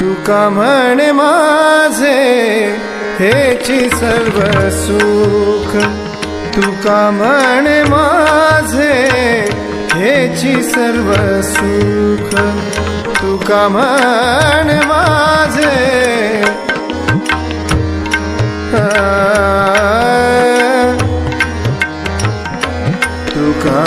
तुका म्हणे माझे हेची सर्व सुख, तुका म्हणे माझे हेची सर्व सुख, तुका म्हणे माझे तुका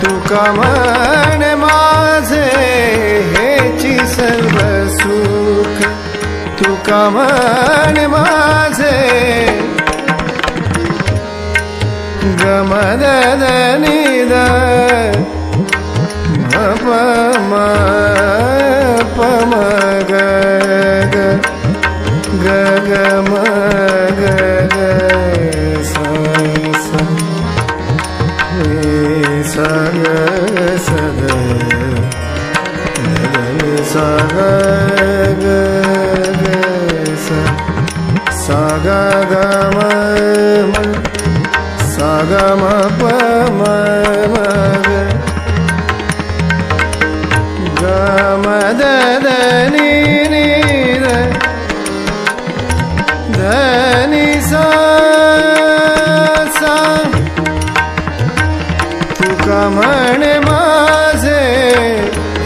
तुका म्हणे माझे हेची सर्व सुख, तुका म्हणे माझे गमदद निद प म प म ग ग ग ग म ग ग सा सा सा ग सा ग सा ग ग ग सा सा ग ग म म सा ग म प म म ग ग म द द नि नि द ध नि सा सा तुका म्हणे माझे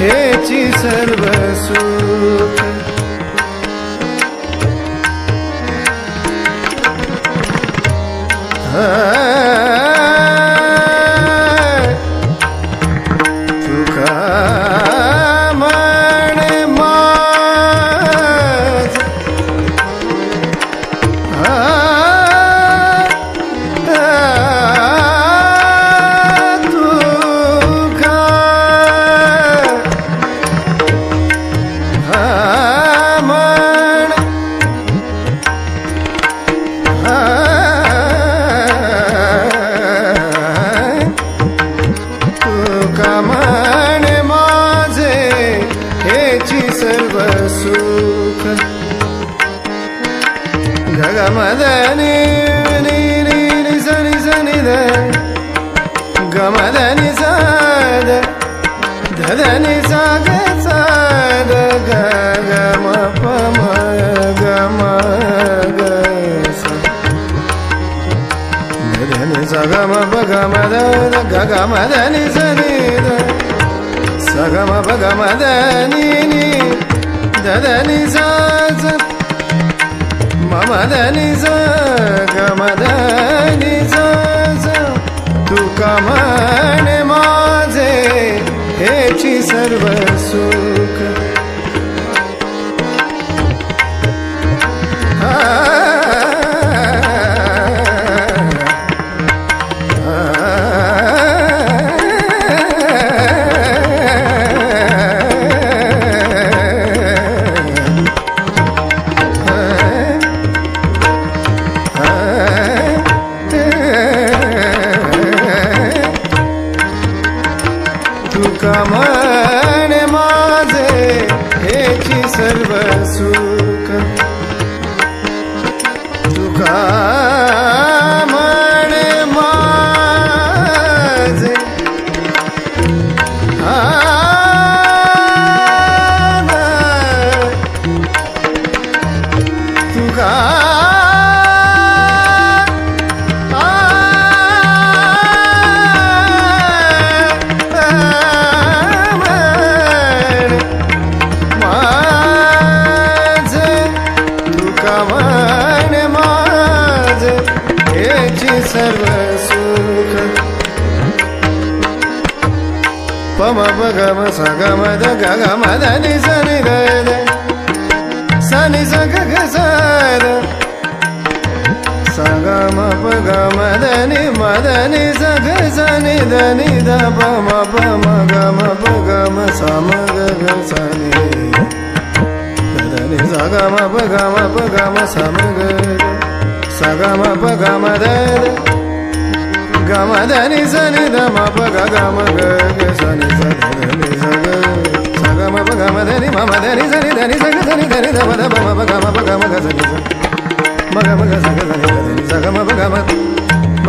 हेची सर्व सुख, तुका म्हणे माझे तुका म्हणे माझे हेची सर्व सुख, ग ग म द नि नि नि नि स नि स नि द ग म द नि सा द ध ध नि सा ग सा द ग ग म प म ग म ग सा ध ध नि सा ग म प ग म द ग ग म द नि स नि द सा ग म प ग म द नि नि द द नि सा स म म द नि सा ग म द नि सा स तुका म्हणे माझे हेची सर्व सुख, तुका म्हणे माझे हेची सर्व सुख, तुका म्हणे माझे तुका ma sa ga ma da ga ga ma da ni sa ni da da sa ni sa ga ga sa da sa ga ma pa ga ma da ni sa ga sa ni da pa ma ga ma pa ga ma sa ma ga ga sa ni da ni sa ga ma pa ga ma sa ma ga sa ga ma pa ga ma da ga ma da ni sa ni da ma pa ga ma ga ga sa ni sa da ni sa ga ma pa ga ma da ni sa ni da ni sa ga sa ni da ni da pa da ma pa ga ma ga sa ni sa ma ga sa ga sa ni da ni sa ga ma pa ga ma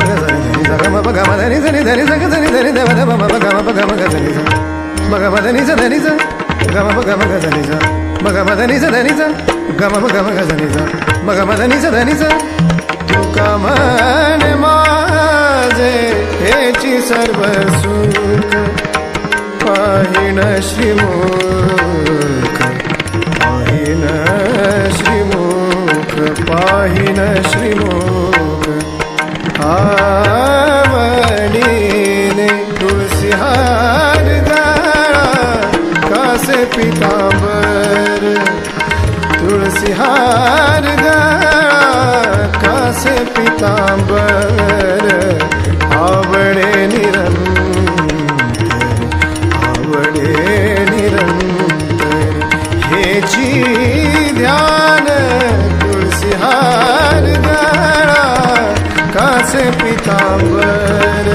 ga sa ni sa ga ma pa ga ma da ni sa ni da ni sa ga sa ni da ni da pa da ma pa ga ma ga sa ni sa ma ga ma da ni sa ga ma pa ga ma ga sa ni sa ma ga ma da ni sa ga ma pa ga ma ga sa ni sa ma ga ma da ni sa तुका म्हणे माझे हेची सर्व सुख पाहिन श्रीमुख पाहिन श्रीमुख पाहिन श्रीमुख आवडीने तुळसी हार गळा कासे पितांबर तुळसी हार गळा कासे पितांबर आवडे निरंतर हेची ध्यान तुळसी हार गळा कासे पितांबर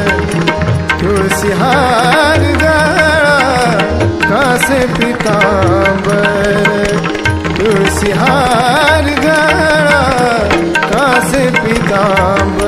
तुळसी हार गळा कासे पितांबर तुळसी हार गळा कासे पितांबर